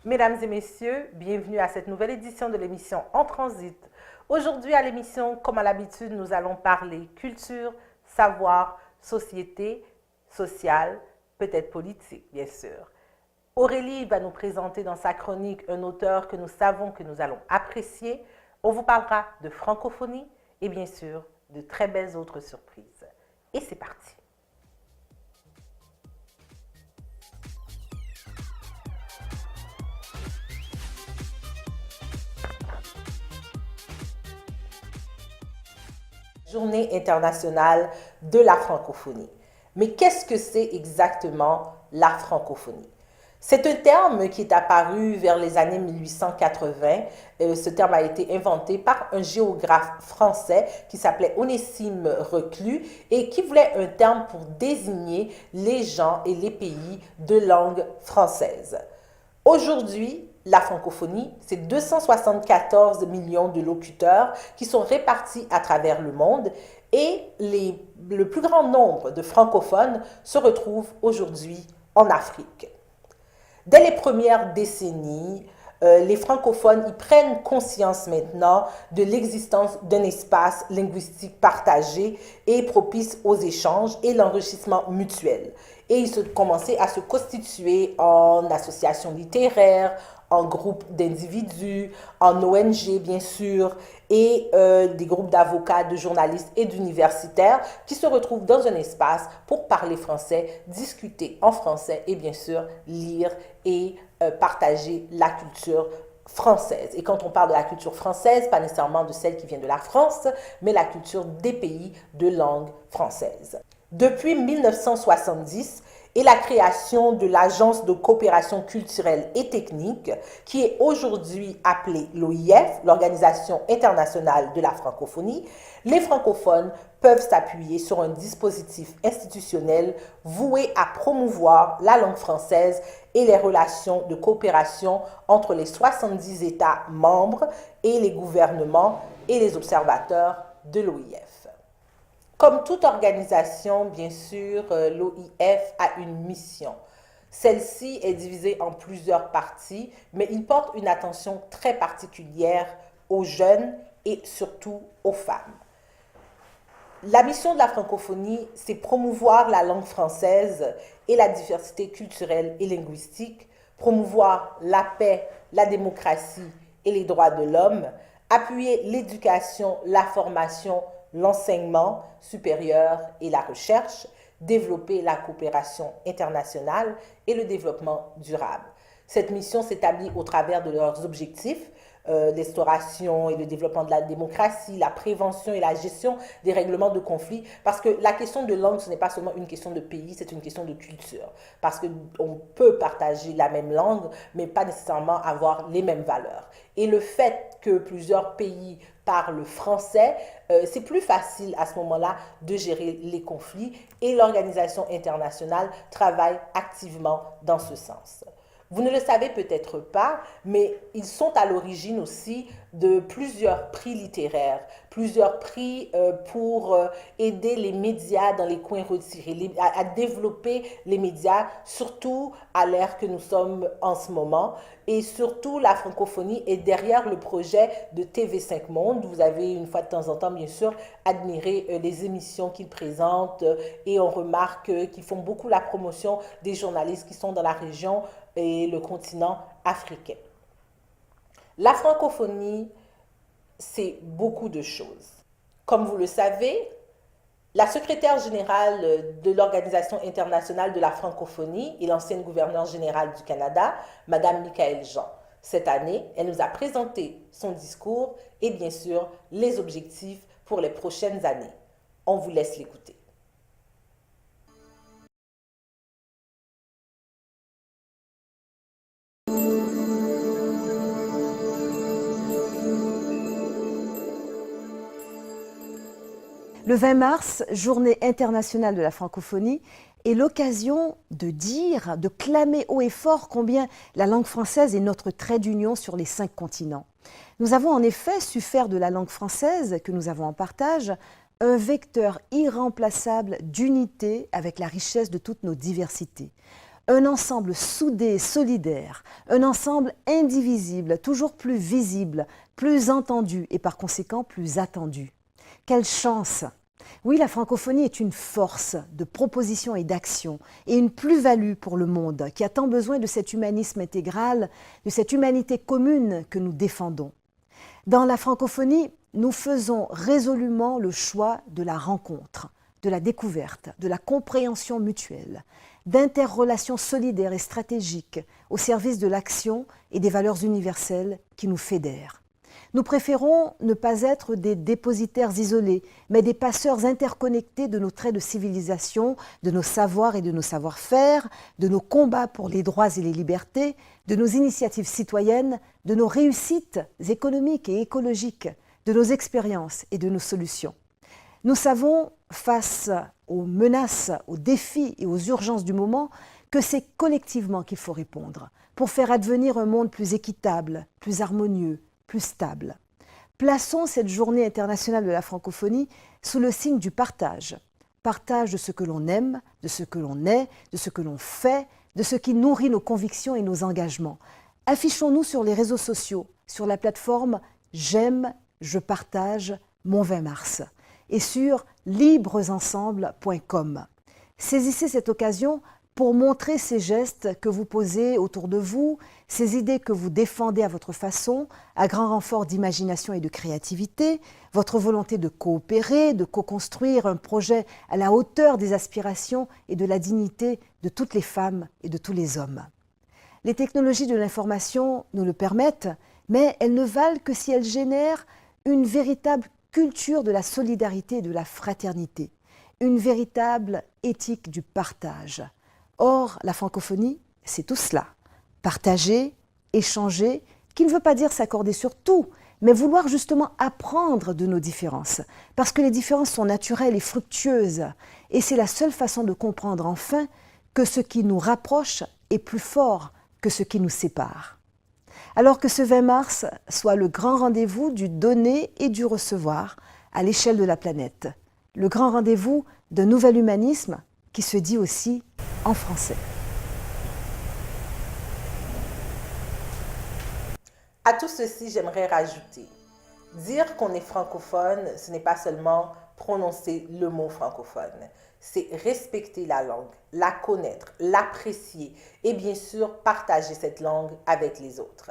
Mesdames et messieurs, bienvenue à cette nouvelle édition de l'émission En Transit. Aujourd'hui à l'émission, comme à l'habitude, nous allons parler culture, savoir, société, sociale, peut-être politique, bien sûr. Aurélie va nous présenter dans sa chronique un auteur que nous savons que nous allons apprécier. On vous parlera de francophonie et bien sûr de très belles autres surprises. Et c'est parti. Journée internationale de la francophonie. Mais qu'est-ce que c'est exactement la francophonie? C'est un terme qui est apparu vers les années 1880. Ce terme a été inventé par un géographe français qui s'appelait Onésime Reclus et qui voulait un terme pour désigner les gens et les pays de langue française. Aujourd'hui, la francophonie, c'est 274 millions de locuteurs qui sont répartis à travers le monde et le plus grand nombre de francophones se retrouvent aujourd'hui en Afrique. Dès les premières décennies, les francophones y prennent conscience maintenant de l'existence d'un espace linguistique partagé et propice aux échanges et l'enrichissement mutuel. Et ils ont commencé à se constituer en associations littéraires, en groupes d'individus, en ONG bien sûr, et des groupes d'avocats, de journalistes et d'universitaires qui se retrouvent dans un espace pour parler français, discuter en français et bien sûr lire et partager la culture française. Et quand on parle de la culture française, pas nécessairement de celle qui vient de la France, mais la culture des pays de langue française. Depuis 1970, et la création de l'Agence de coopération culturelle et technique, qui est aujourd'hui appelée l'OIF, l'Organisation internationale de la francophonie, les francophones peuvent s'appuyer sur un dispositif institutionnel voué à promouvoir la langue française et les relations de coopération entre les 70 États membres et les gouvernements et les observateurs de l'OIF. Comme toute organisation, bien sûr, l'OIF a une mission. Celle-ci est divisée en plusieurs parties, mais il porte une attention très particulière aux jeunes et surtout aux femmes. La mission de la francophonie, c'est promouvoir la langue française et la diversité culturelle et linguistique, promouvoir la paix, la démocratie et les droits de l'homme, appuyer l'éducation, la formation, l'enseignement supérieur et la recherche, développer la coopération internationale et le développement durable. Cette mission s'établit au travers de leurs objectifs, l'instauration et le développement de la démocratie, la prévention et la gestion des règlements de conflits, parce que la question de langue, ce n'est pas seulement une question de pays, c'est une question de culture, parce qu'on peut partager la même langue, mais pas nécessairement avoir les mêmes valeurs. Et le fait que plusieurs pays parlent français, c'est plus facile à ce moment-là de gérer les conflits et l'organisation internationale travaille activement dans ce sens. Vous ne le savez peut-être pas, mais ils sont à l'origine aussi de plusieurs prix littéraires, plusieurs prix pour aider les médias dans les coins retirés, à développer les médias, surtout à l'ère que nous sommes en ce moment. Et surtout, la francophonie est derrière le projet de TV5 Monde. Vous avez une fois de temps en temps, bien sûr, admiré les émissions qu'ils présentent et on remarque qu'ils font beaucoup la promotion des journalistes qui sont dans la région et le continent africain. La francophonie, c'est beaucoup de choses. Comme vous le savez, la secrétaire générale de l'Organisation internationale de la francophonie et l'ancienne gouverneure générale du Canada, Madame Michaëlle Jean. Cette année, elle nous a présenté son discours et bien sûr les objectifs pour les prochaines années. On vous laisse l'écouter. Le 20 mars, Journée internationale de la francophonie, est l'occasion de dire, de clamer haut et fort combien la langue française est notre trait d'union sur les 5 continents. Nous avons en effet su faire de la langue française, que nous avons en partage, un vecteur irremplaçable d'unité avec la richesse de toutes nos diversités. un ensemble soudé et solidaire, un ensemble indivisible, toujours plus visible, plus entendu et par conséquent plus attendu. Quelle chance! Oui, la francophonie est une force de proposition et d'action et une plus-value pour le monde qui a tant besoin de cet humanisme intégral, de cette humanité commune que nous défendons. Dans la francophonie, nous faisons résolument le choix de la rencontre, de la découverte, de la compréhension mutuelle, d'interrelations solidaires et stratégiques au service de l'action et des valeurs universelles qui nous fédèrent. Nous préférons ne pas être des dépositaires isolés, mais des passeurs interconnectés de nos traits de civilisation, de nos savoirs et de nos savoir-faire, de nos combats pour les droits et les libertés, de nos initiatives citoyennes, de nos réussites économiques et écologiques, de nos expériences et de nos solutions. Nous savons, face aux menaces, aux défis et aux urgences du moment, que c'est collectivement qu'il faut répondre pour faire advenir un monde plus équitable, plus harmonieux, plus stable. Plaçons cette journée internationale de la francophonie sous le signe du partage. Partage de ce que l'on aime, de ce que l'on est, de ce que l'on fait, de ce qui nourrit nos convictions et nos engagements. Affichons-nous sur les réseaux sociaux, sur la plateforme J'aime, je partage mon 20 mars et sur libresensemble.com. Saisissez cette occasion pour montrer ces gestes que vous posez autour de vous, ces idées que vous défendez à votre façon, à grand renfort d'imagination et de créativité, votre volonté de coopérer, de co-construire un projet à la hauteur des aspirations et de la dignité de toutes les femmes et de tous les hommes. Les technologies de l'information nous le permettent, mais elles ne valent que si elles génèrent une véritable culture de la solidarité et de la fraternité, une véritable éthique du partage. Or, la francophonie, c'est tout cela. Partager, échanger, qui ne veut pas dire s'accorder sur tout, mais vouloir justement apprendre de nos différences. Parce que les différences sont naturelles et fructueuses. Et c'est la seule façon de comprendre enfin que ce qui nous rapproche est plus fort que ce qui nous sépare. Alors que ce 20 mars soit le grand rendez-vous du donner et du recevoir à l'échelle de la planète. Le grand rendez-vous d'un nouvel humanisme qui se dit aussi en français. À tout ceci, j'aimerais rajouter, dire qu'on est francophone, ce n'est pas seulement prononcer le mot francophone, c'est respecter la langue, la connaître, l'apprécier et bien sûr partager cette langue avec les autres.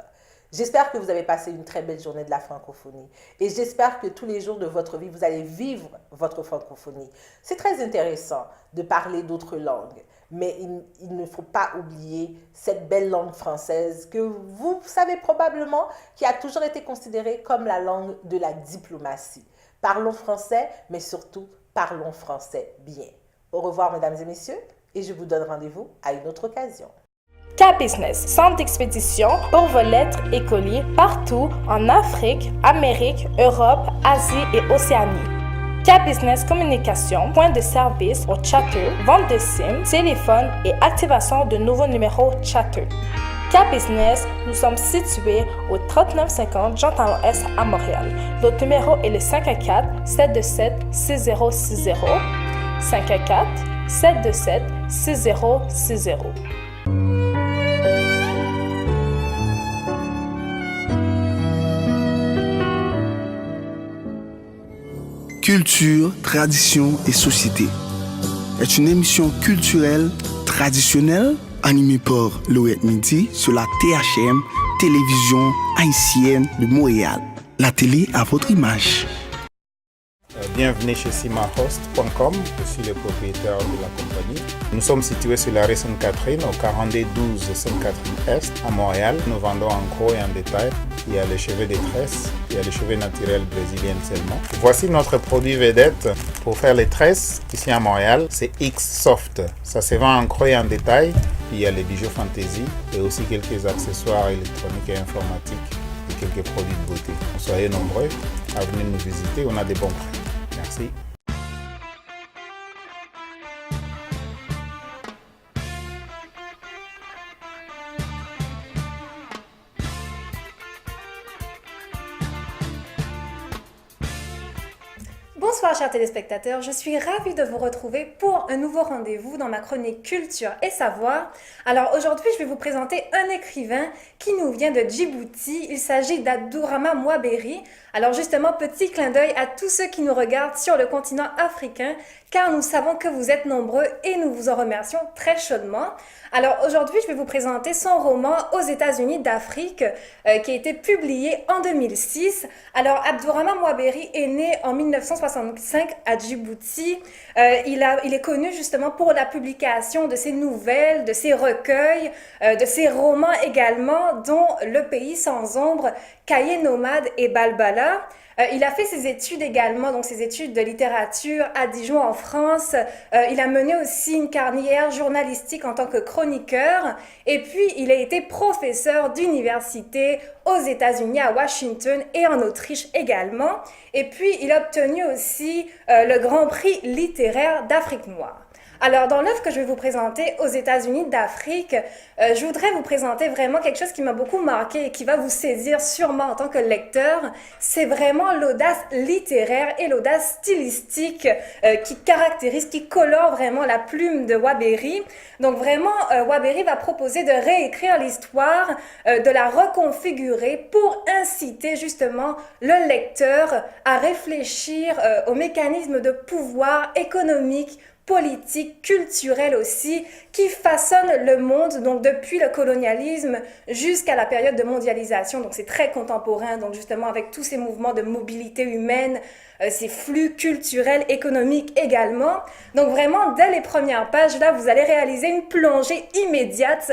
J'espère que vous avez passé une très belle journée de la francophonie et j'espère que tous les jours de votre vie, vous allez vivre votre francophonie. C'est très intéressant de parler d'autres langues, mais il ne faut pas oublier cette belle langue française que vous savez probablement qui a toujours été considérée comme la langue de la diplomatie. Parlons français, mais surtout parlons français bien. Au revoir mesdames et messieurs et je vous donne rendez-vous à une autre occasion. K-Business, centre d'expédition pour vos lettres et colis partout en Afrique, Amérique, Europe, Asie et Océanie. K-Business Communication, point de service au chatter, vente de SIM, téléphone et activation de nouveaux numéros chatter. K-Business, nous sommes situés au 3950 Jean-Talon-Est à Montréal. Notre numéro est le 514-727-6060. 514-727-6060. Culture, tradition et société est une émission culturelle traditionnelle animée par Laurette Midi sur la THM, télévision haïtienne de Montréal. La télé à votre image. Bienvenue chez simahost.com, je suis le propriétaire de la compagnie. Nous sommes situés sur la rue Sainte-Catherine, au 4212 Sainte-Catherine Est, à Montréal. Nous vendons en gros et en détail. Il y a les cheveux de tresses, il y a les cheveux naturels brésiliennes seulement. Voici notre produit vedette pour faire les tresses ici à Montréal, c'est X-Soft. Ça se vend en gros et en détail. Il y a les bijoux fantasy et aussi quelques accessoires électroniques et informatiques et quelques produits de beauté. Soyez nombreux à venir nous visiter, on a des bons prix. Merci. Bonsoir chers téléspectateurs, je suis ravie de vous retrouver pour un nouveau rendez-vous dans ma chronique Culture et Savoir. Alors aujourd'hui je vais vous présenter un écrivain qui nous vient de Djibouti, il s'agit d'Abdourahmane Mouaberi. Alors justement, petit clin d'œil à tous ceux qui nous regardent sur le continent africain, car nous savons que vous êtes nombreux et nous vous en remercions très chaudement. Alors aujourd'hui, je vais vous présenter son roman Aux États-Unis d'Afrique, qui a été publié en 2006. Alors Abdourahmane Mouaberi est né en 1965 à Djibouti. Il est connu justement pour la publication de ses nouvelles, de ses recueils, de ses romans également, dont Le Pays sans ombre, Cahiers nomades et Balbala. Il a fait ses études également, donc ses études de littérature à Dijon en France. Il a mené aussi une carrière journalistique en tant que chroniqueur. Et puis, il a été professeur d'université aux États-Unis, à Washington et en Autriche également. Et puis, il a obtenu aussi le Grand Prix littéraire d'Afrique noire. Alors, dans l'œuvre que je vais vous présenter aux États-Unis d'Afrique, je voudrais vous présenter vraiment quelque chose qui m'a beaucoup marqué et qui va vous saisir sûrement en tant que lecteur. C'est vraiment l'audace littéraire et l'audace stylistique qui caractérise, qui colore vraiment la plume de Mouaberi. Donc vraiment, Mouaberi va proposer de réécrire l'histoire, de la reconfigurer pour inciter justement le lecteur à réfléchir aux mécanismes de pouvoir économique, politique, culturelle aussi, qui façonne le monde, donc depuis le colonialisme jusqu'à la période de mondialisation. Donc c'est très contemporain, donc justement avec tous ces mouvements de mobilité humaine, ces flux culturels, économiques également. Donc vraiment, dès les premières pages, là, vous allez réaliser une plongée immédiate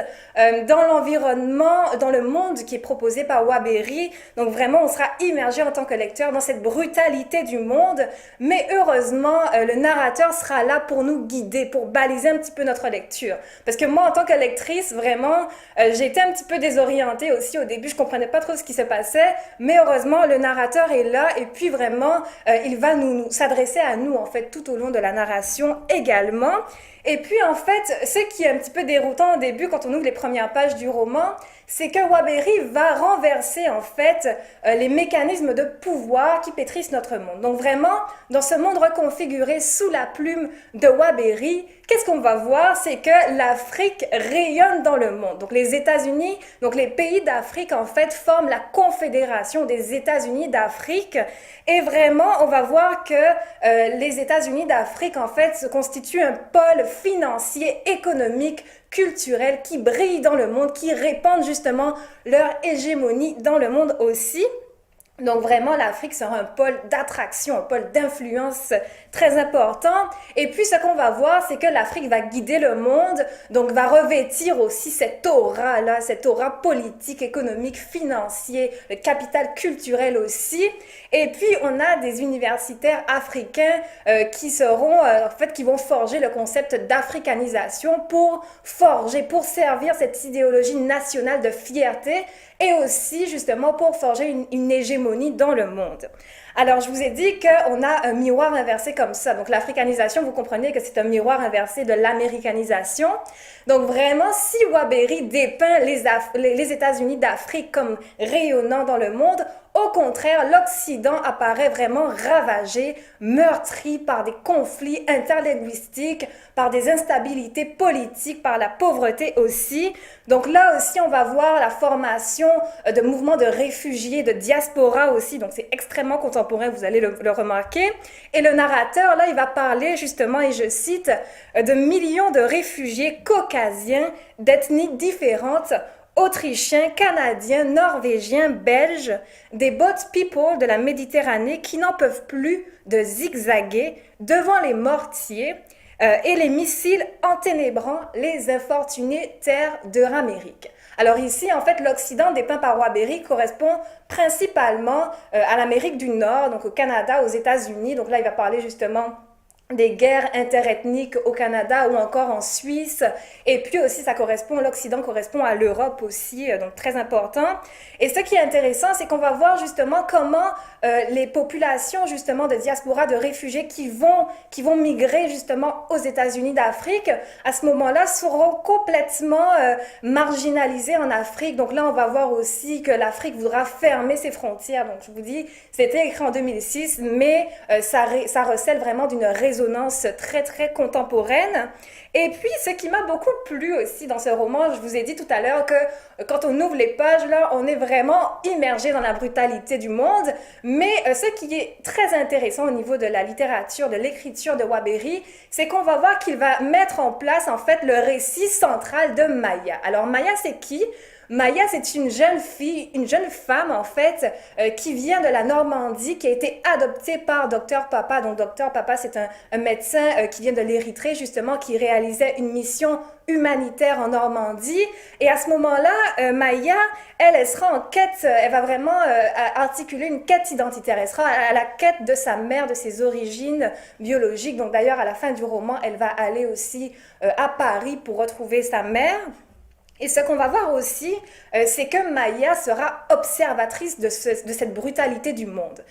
dans l'environnement, dans le monde qui est proposé par Mouaberi. Donc vraiment, on sera immergé en tant que lecteur dans cette brutalité du monde. Mais heureusement, le narrateur sera là pour nous guider, pour baliser un petit peu notre lecture. Parce que moi, en tant que lectrice, vraiment, j'ai été un petit peu désorientée aussi au début. Je comprenais pas trop ce qui se passait. Mais heureusement, le narrateur est là et puis vraiment, il va nous s'adresser à nous, en fait, tout au long de la narration également. Et puis, en fait, ce qui est un petit peu déroutant au début, quand on ouvre les premières pages du roman, c'est que Mouaberi va renverser, en fait, les mécanismes de pouvoir qui pétrissent notre monde. Donc, vraiment, dans ce monde reconfiguré sous la plume de Mouaberi, qu'est-ce qu'on va voir? C'est que l'Afrique rayonne dans le monde. Donc, les États-Unis, donc les pays d'Afrique, en fait, forment la Confédération des États-Unis d'Afrique. Et vraiment, on va voir que les États-Unis d'Afrique, en fait, se constituent un pôle financier, économique, culturel qui brille dans le monde, qui répandent justement leur hégémonie dans le monde aussi. Donc vraiment, l'Afrique sera un pôle d'attraction, un pôle d'influence très important. Et puis, ce qu'on va voir, c'est que l'Afrique va guider le monde, donc va revêtir aussi cette aura-là, cette aura politique, économique, financier, le capital culturel aussi. Et puis, on a des universitaires africains qui seront, en fait, qui vont forger le concept d'africanisation pour forger, pour servir cette idéologie nationale de fierté et aussi, justement, pour forger une hégémonie dans le monde. Alors, je vous ai dit qu'on a un miroir inversé comme ça. Donc, l'africanisation, vous comprenez que c'est un miroir inversé de l'américanisation. Donc, vraiment, si Mouaberi dépeint les États-Unis d'Afrique comme rayonnant dans le monde, au contraire, l'Occident apparaît vraiment ravagé, meurtri par des conflits interlinguistiques, par des instabilités politiques, par la pauvreté aussi. Donc là aussi, on va voir la formation de mouvements de réfugiés, de diaspora aussi. Donc c'est extrêmement contemporain, vous allez le remarquer. Et le narrateur, là, il va parler justement, et je cite, de millions de réfugiés caucasiens d'ethnies différentes, Autrichiens, Canadiens, Norvégiens, Belges, des boat people de la Méditerranée qui n'en peuvent plus de zigzaguer devant les mortiers et les missiles enténébrant les infortunées terres de l'Amérique. Alors ici, en fait, l'Occident dépeint par Mouaberi correspond principalement à l'Amérique du Nord, donc au Canada, aux États-Unis. Donc là, il va parler justement des guerres interethniques au Canada ou encore en Suisse. Et puis aussi, l'Occident correspond à l'Europe aussi, donc très important. Et ce qui est intéressant, c'est qu'on va voir justement comment les populations justement de diaspora, de réfugiés qui vont migrer justement aux États-Unis d'Afrique, à ce moment-là, seront complètement marginalisés en Afrique. Donc là, on va voir aussi que l'Afrique voudra fermer ses frontières. Donc je vous dis, c'était écrit en 2006, mais ça recèle vraiment d'une résonance très, très contemporaine. Et puis, ce qui m'a beaucoup plu aussi dans ce roman, je vous ai dit tout à l'heure que quand on ouvre les pages, là, on est vraiment immergé dans la brutalité du monde. Mais ce qui est très intéressant au niveau de la littérature, de l'écriture de Waberi, c'est qu'on va voir qu'il va mettre en place, en fait, le récit central de Maya. Alors, Maya, c'est qui? Maya, c'est une jeune fille, une jeune femme en fait, qui vient de la Normandie, qui a été adoptée par Dr Papa. Donc Dr Papa, c'est un médecin qui vient de l'Érythrée justement, qui réalisait une mission humanitaire en Normandie. Et à ce moment-là, Maya, elle sera en quête, elle va vraiment articuler une quête identitaire. Elle sera à la quête de sa mère, de ses origines biologiques. Donc d'ailleurs, à la fin du roman, elle va aller aussi à Paris pour retrouver sa mère. Et ce qu'on va voir aussi, c'est que Maya sera observatrice de cette brutalité du monde.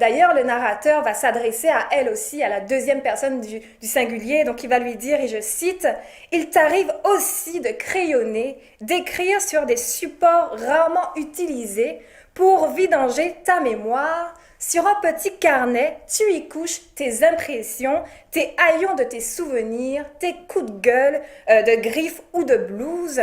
D'ailleurs, le narrateur va s'adresser à elle aussi, à la deuxième personne du singulier. Donc, il va lui dire, et je cite, « Il t'arrive aussi de crayonner, d'écrire sur des supports rarement utilisés pour vidanger ta mémoire. Sur un petit carnet, tu y couches tes impressions, tes haillons de tes souvenirs, tes coups de gueule, de griffes ou de blues.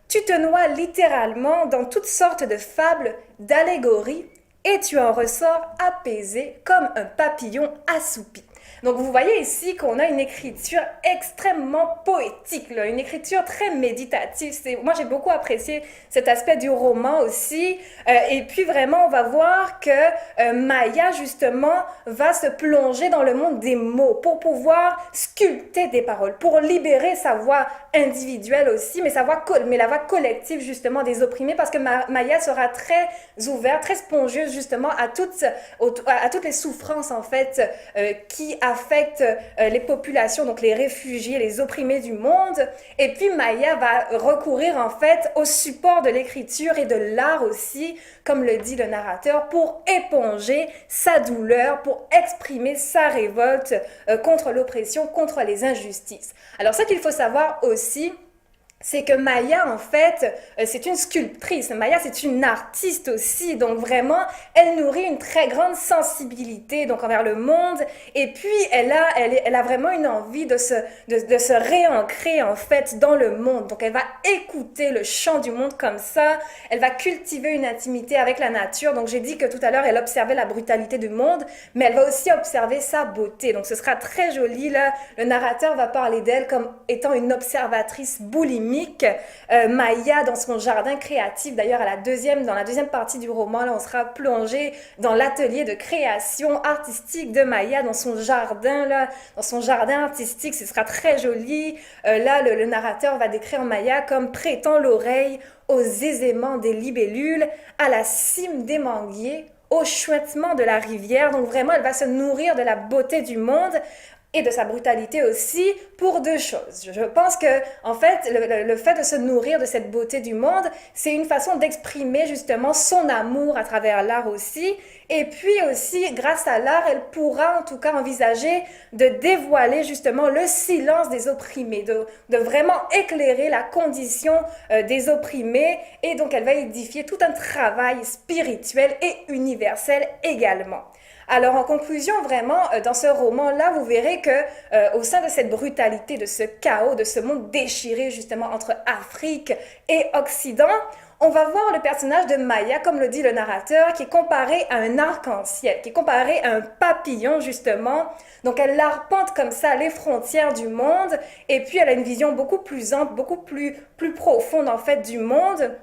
Tu te noies littéralement dans toutes sortes de fables, d'allégories, et tu en ressors apaisé comme un papillon assoupi. » Donc vous voyez ici qu'on a une écriture extrêmement poétique, là, une écriture très méditative. Moi j'ai beaucoup apprécié cet aspect du roman aussi. Et puis vraiment on va voir que Maya justement va se plonger dans le monde des mots pour pouvoir sculpter des paroles, pour libérer sa voix individuelle aussi, mais la voix collective justement des opprimés, parce que Maya sera très ouverte, très spongieuse justement à toutes les souffrances en fait qui affectent les populations, donc les réfugiés, les opprimés du monde. Et puis Maya va recourir en fait au support de l'écriture et de l'art aussi, comme le dit le narrateur, pour éponger sa douleur, pour exprimer sa révolte contre l'oppression, contre les injustices. Alors ce qu'il faut savoir aussi, c'est que Maya, en fait, c'est une sculptrice. Maya, c'est une artiste aussi. Donc, vraiment, elle nourrit une très grande sensibilité donc envers le monde. Et puis, elle a vraiment une envie de se réancrer, en fait, dans le monde. Donc, elle va écouter le chant du monde comme ça. Elle va cultiver une intimité avec la nature. Donc, j'ai dit que tout à l'heure, elle observait la brutalité du monde, mais elle va aussi observer sa beauté. Donc, ce sera très joli, là. Le narrateur va parler d'elle comme étant une observatrice boulimique. Maya dans son jardin créatif. D'ailleurs, dans la deuxième partie du roman, là, on sera plongé dans l'atelier de création artistique de Maya, dans son jardin artistique. Ce sera très joli. Là, le narrateur va décrire Maya comme prêtant l'oreille aux aiséments des libellules, à la cime des manguiers, au chouettement de la rivière. Donc vraiment, elle va se nourrir de la beauté du monde et de sa brutalité aussi, pour deux choses. Je pense que, en fait, le fait de se nourrir de cette beauté du monde, c'est une façon d'exprimer justement son amour à travers l'art aussi. Et puis aussi, grâce à l'art, elle pourra en tout cas envisager de dévoiler justement le silence des opprimés, de vraiment éclairer la condition des opprimés. Et donc, elle va édifier tout un travail spirituel et universel également. Alors, en conclusion, vraiment, dans ce roman-là, vous verrez que au sein de cette brutalité, de ce chaos, de ce monde déchiré justement entre Afrique et Occident, on va voir le personnage de Maya, comme le dit le narrateur, qui est comparé à un arc-en-ciel, qui est comparé à un papillon justement. Donc, elle arpente comme ça les frontières du monde, et puis elle a une vision beaucoup plus ample, beaucoup plus profonde en fait du monde.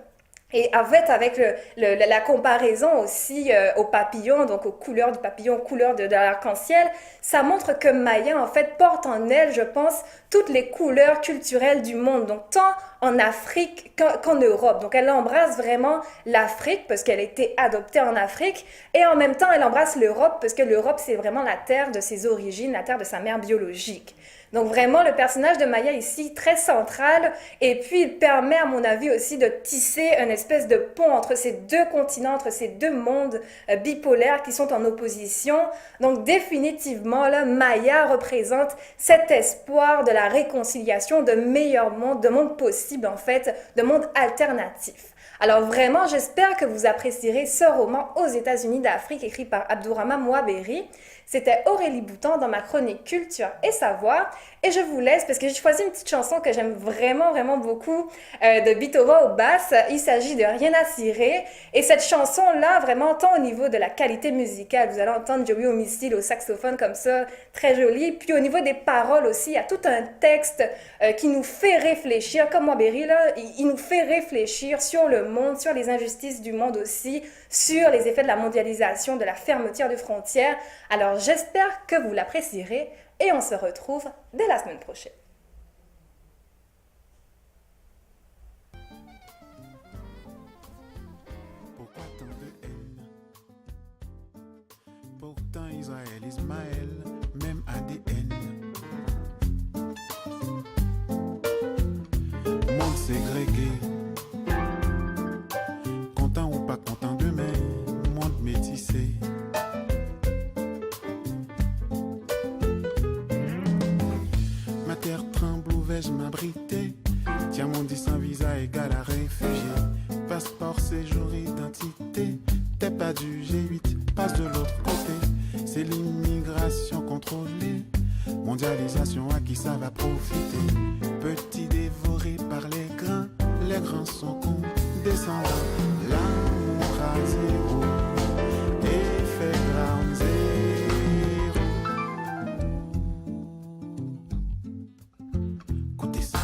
Et en fait, avec la comparaison aussi au papillon, donc aux couleurs du papillon, aux couleurs de l'arc-en-ciel, ça montre que Maya, en fait, porte en elle, je pense, toutes les couleurs culturelles du monde, donc tant en Afrique qu'en Europe. Donc, elle embrasse vraiment l'Afrique parce qu'elle a été adoptée en Afrique et en même temps, elle embrasse l'Europe parce que l'Europe, c'est vraiment la terre de ses origines, la terre de sa mère biologique. Donc vraiment, le personnage de Maya ici, très central, et puis il permet, à mon avis, aussi de tisser une espèce de pont entre ces deux continents, entre ces deux mondes bipolaires qui sont en opposition. Donc définitivement, là, Maya représente cet espoir de la réconciliation, de meilleurs mondes, de mondes possibles en fait, de mondes alternatifs. Alors vraiment, j'espère que vous apprécierez ce roman aux États-Unis d'Afrique écrit par Abdourahmane Mouhaberi. C'était Aurélie Boutan dans ma chronique Culture et Savoir. Et je vous laisse parce que j'ai choisi une petite chanson que j'aime vraiment, vraiment beaucoup de Bitova au basse. Il s'agit de Rien à cirer. Et cette chanson-là, vraiment, tant au niveau de la qualité musicale, vous allez entendre Joey au missile, au saxophone comme ça, très joli. Puis au niveau des paroles aussi, il y a tout un texte qui nous fait réfléchir. Comme Mouhaberi, là, il nous fait réfléchir sur le monde, sur les injustices du monde aussi, sur les effets de la mondialisation, de la fermeture des frontières. Alors j'espère que vous l'apprécierez et on se retrouve dès la semaine prochaine. Pourquoi tant de haine? Pourtant Israël, Ismaël, même ADN. Monde ségrégué, content ou pas content demain, monde métissé. Ma terre tremble où vais-je m'abriter? Tiens, mon dit sans visa égale à réfugié. Passeport, séjour, identité. T'es pas du G8, passe de l'autre côté. C'est l'immigration contrôlée. Mondialisation, à qui ça va profiter? Petits dévorés par les grands sont condescendants. L'amour à zéro, effet ground zéro. Écoutez ça.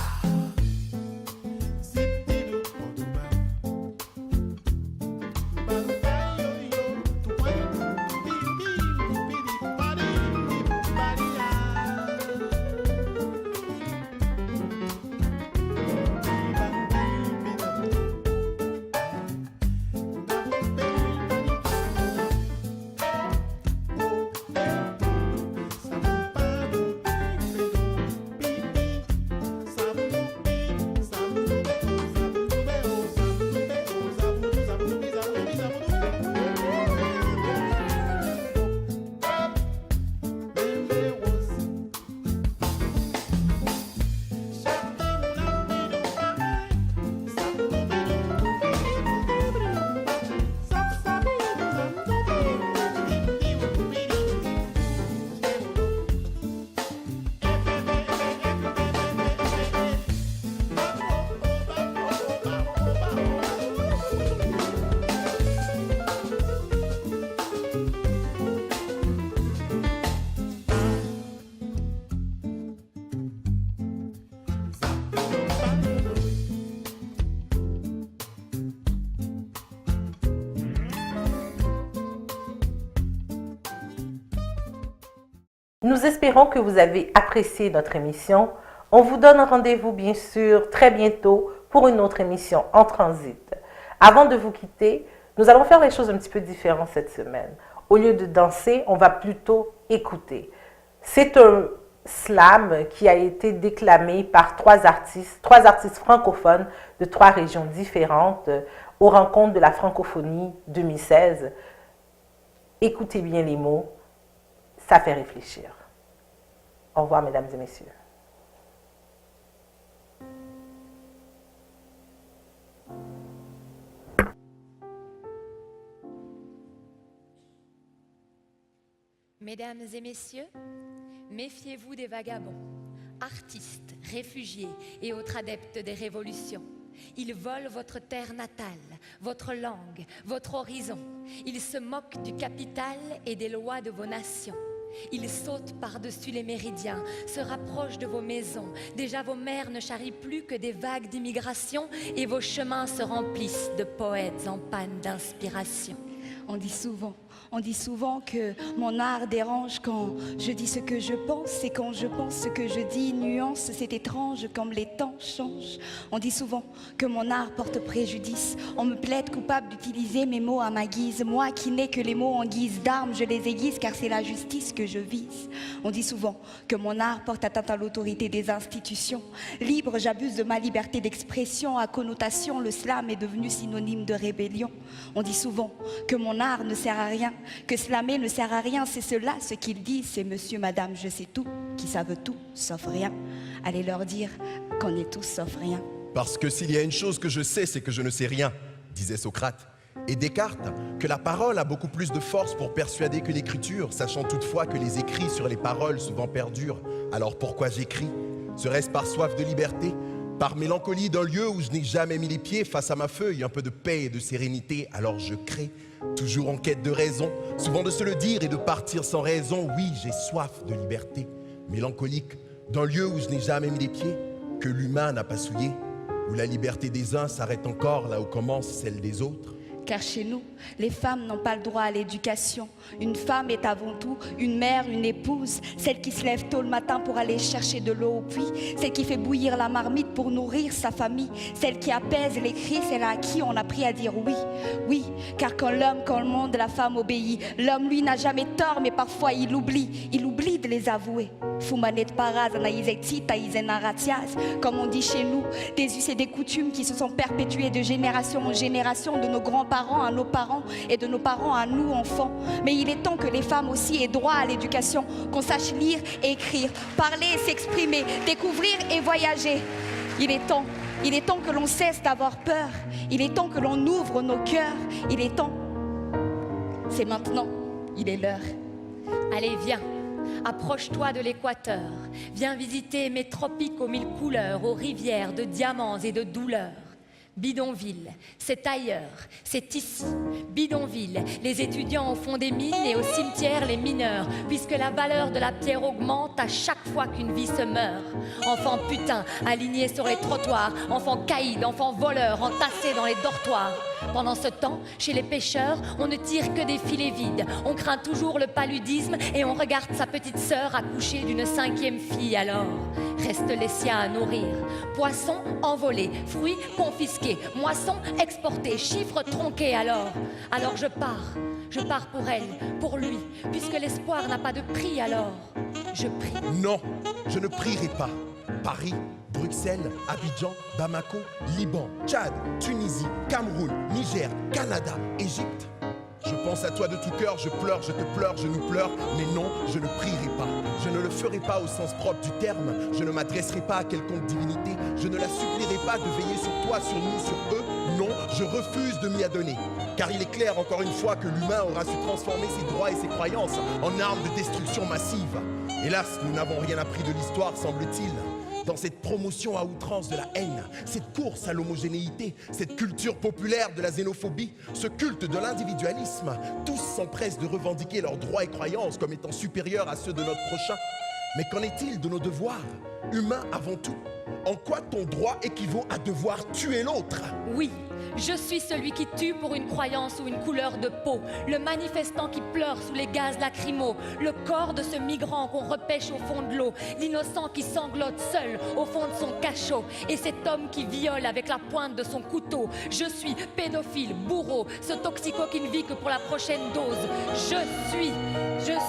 Nous espérons que vous avez apprécié notre émission. On vous donne rendez-vous bien sûr très bientôt pour une autre émission en transit. Avant de vous quitter, nous allons faire les choses un petit peu différentes cette semaine. Au lieu de danser, on va plutôt écouter. C'est un slam qui a été déclamé par trois artistes francophones de trois régions différentes aux rencontres de la francophonie 2016. Écoutez bien les mots, ça fait réfléchir. Au revoir, mesdames et messieurs. Mesdames et messieurs, méfiez-vous des vagabonds, artistes, réfugiés et autres adeptes des révolutions. Ils volent votre terre natale, votre langue, votre horizon. Ils se moquent du capital et des lois de vos nations. Ils sautent par-dessus les méridiens, se rapprochent de vos maisons. Déjà vos mers ne charrient plus que des vagues d'immigration et vos chemins se remplissent de poètes en panne d'inspiration. On dit souvent que mon art dérange quand je dis ce que je pense et quand je pense ce que je dis, nuance, c'est étrange comme les temps changent. On dit souvent que mon art porte préjudice, on me plaide coupable d'utiliser mes mots à ma guise. Moi qui n'ai que les mots en guise d'armes, je les aiguise car c'est la justice que je vise. On dit souvent que mon art porte atteinte à l'autorité des institutions. Libre, j'abuse de ma liberté d'expression, à connotation, le slam est devenu synonyme de rébellion. On dit souvent que mon art ne sert à rien, que slammer ne sert à rien, c'est cela ce qu'ils disent, c'est monsieur, madame, je sais tout, qui savent tout, sauf rien. Allez leur dire qu'on est tous sauf rien. Parce que s'il y a une chose que je sais, c'est que je ne sais rien, disait Socrate. Et Descartes, que la parole a beaucoup plus de force pour persuader que l'écriture, sachant toutefois que les écrits sur les paroles souvent perdurent. Alors pourquoi j'écris? Serait-ce par soif de liberté? Par mélancolie d'un lieu où je n'ai jamais mis les pieds? Face à ma feuille, un peu de paix et de sérénité, alors je crée, toujours en quête de raison, souvent de se le dire et de partir sans raison. Oui, j'ai soif de liberté, mélancolique d'un lieu où je n'ai jamais mis les pieds, que l'humain n'a pas souillé, où la liberté des uns s'arrête encore là où commence celle des autres. Car chez nous, les femmes n'ont pas le droit à l'éducation. Une femme est avant tout une mère, une épouse, celle qui se lève tôt le matin pour aller chercher de l'eau au puits, celle qui fait bouillir la marmite pour nourrir sa famille, celle qui apaise les cris, celle à qui on a appris à dire oui. Oui, car quand le monde, la femme obéit. L'homme, lui, n'a jamais tort, mais parfois il oublie de les avouer. Fumanet paraz anaïzeti taïzenaratias, comme on dit chez nous, des us et des coutumes qui se sont perpétuées de génération en génération, de nos grands-parents à nos parents et de nos parents à nous, enfants. Mais il est temps que les femmes aussi aient droit à l'éducation, qu'on sache lire et écrire, parler et s'exprimer, découvrir et voyager. Il est temps que l'on cesse d'avoir peur. Il est temps que l'on ouvre nos cœurs. Il est temps. C'est maintenant. Il est l'heure. Allez, viens. Approche-toi de l'équateur, viens visiter mes tropiques aux mille couleurs, aux rivières de diamants et de douleurs. Bidonville, c'est ailleurs, c'est ici. Bidonville, les étudiants au fond des mines et au cimetière les mineurs, puisque la valeur de la pierre augmente à chaque fois qu'une vie se meurt. Enfants putains, alignés sur les trottoirs, enfants caïds, enfants voleurs, entassés dans les dortoirs. Pendant ce temps, chez les pêcheurs, on ne tire que des filets vides. On craint toujours le paludisme et on regarde sa petite sœur accoucher d'une 5e fille. Alors, reste les siens à nourrir. Poissons envolés, fruits confisqués, moissons exportées, chiffres tronqués. Alors je pars pour elle, pour lui, puisque l'espoir n'a pas de prix. Alors, je prie. Non, je ne prierai pas. Paris, Bruxelles, Abidjan, Bamako, Liban, Tchad, Tunisie, Cameroun, Niger, Canada, Égypte. Je pense à toi de tout cœur, je pleure, je te pleure, je nous pleure, mais non, je ne prierai pas. Je ne le ferai pas au sens propre du terme, je ne m'adresserai pas à quelconque divinité, je ne la supplierai pas de veiller sur toi, sur nous, sur eux. Non, je refuse de m'y adonner. Car il est clair, encore une fois, que l'humain aura su transformer ses droits et ses croyances en armes de destruction massive. Hélas, nous n'avons rien appris de l'histoire, semble-t-il. Dans cette promotion à outrance de la haine, cette course à l'homogénéité, cette culture populaire de la xénophobie, ce culte de l'individualisme, tous s'empressent de revendiquer leurs droits et croyances comme étant supérieurs à ceux de notre prochain. Mais qu'en est-il de nos devoirs, humains avant tout? En quoi ton droit équivaut à devoir tuer l'autre? Oui, je suis celui qui tue pour une croyance ou une couleur de peau, le manifestant qui pleure sous les gaz lacrymaux, le corps de ce migrant qu'on repêche au fond de l'eau, l'innocent qui sanglote seul au fond de son cachot, et cet homme qui viole avec la pointe de son couteau. Je suis pédophile, bourreau, ce toxico qui ne vit que pour la prochaine dose. Je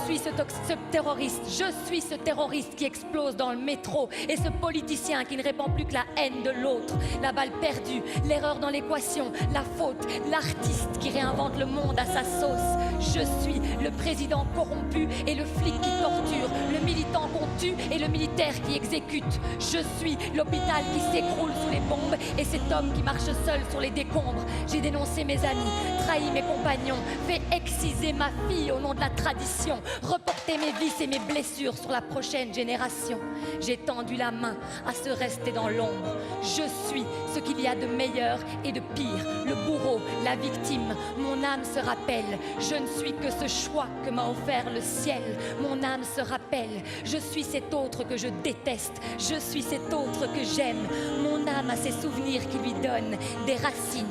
suis ce terroriste, je suis ce terroriste qui explose dans le métro, et ce politicien qui ne répand plus que la haine de l'autre, la balle perdue, l'erreur dans l'équation, la faute, l'artiste qui réinvente le monde à sa sauce. Je suis le président corrompu et le flic qui torture, le militant qu'on tue et le militaire qui exécute. Je suis l'hôpital qui s'écroule sous les bombes et cet homme qui marche seul sur les décombres. J'ai dénoncé mes amis, trahi mes compagnons, fait exciser ma fille au nom de la tradition. génération, reporter mes vices et mes blessures sur la prochaine génération. J'ai tendu la main à se rester dans l'ombre. Je suis ce qu'il y a de meilleur et de pire, le bourreau, la victime. Mon âme se rappelle, je ne suis que ce choix que m'a offert le ciel. Mon âme se rappelle, je suis cet autre que je déteste, je suis cet autre que j'aime. Mon âme a ses souvenirs qui lui donnent des racines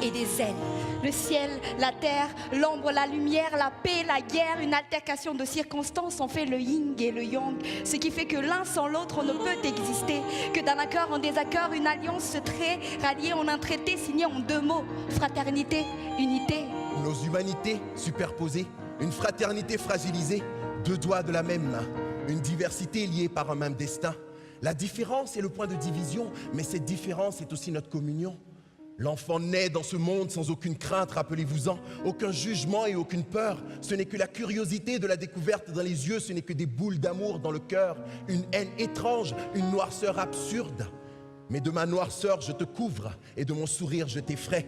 et des ailes. Le ciel, la terre, l'ombre, la lumière, la paix, la guerre, une altercation de circonstances ont fait le yin et le yang. Ce qui fait que l'un sans l'autre on ne peut exister. Que d'un accord en désaccord, une alliance se crée, ralliée en un traité signé en 2 mots. Fraternité, unité. Nos humanités superposées, une fraternité fragilisée, 2 doigts de la même main, une diversité liée par un même destin. La différence est le point de division, mais cette différence est aussi notre communion. L'enfant naît dans ce monde sans aucune crainte, rappelez-vous-en, aucun jugement et aucune peur. Ce n'est que la curiosité de la découverte dans les yeux, ce n'est que des boules d'amour dans le cœur, une haine étrange, une noirceur absurde. Mais de ma noirceur je te couvre et de mon sourire je t'effraie.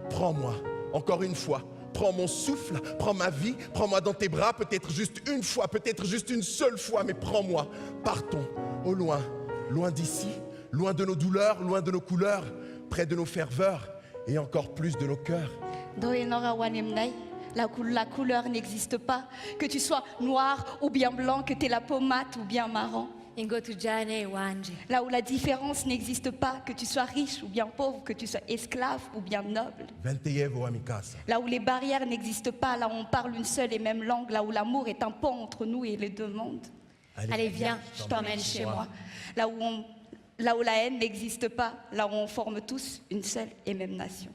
Prends-moi, encore une fois, prends mon souffle, prends ma vie, prends-moi dans tes bras, peut-être juste une fois, peut-être juste une seule fois, mais prends-moi. Partons, au loin, loin d'ici, loin de nos douleurs, loin de nos couleurs, près de nos ferveurs et encore plus de nos cœurs. La couleur n'existe pas, que tu sois noir ou bien blanc, que tu aies la peau mate ou bien marron. Là où la différence n'existe pas, que tu sois riche ou bien pauvre, que tu sois esclave ou bien noble. Là où les barrières n'existent pas, là où on parle une seule et même langue, là où l'amour est un pont entre nous et les 2 mondes. Allez, viens, je t'emmène chez moi. Là où la haine n'existe pas, là où on forme tous une seule et même nation.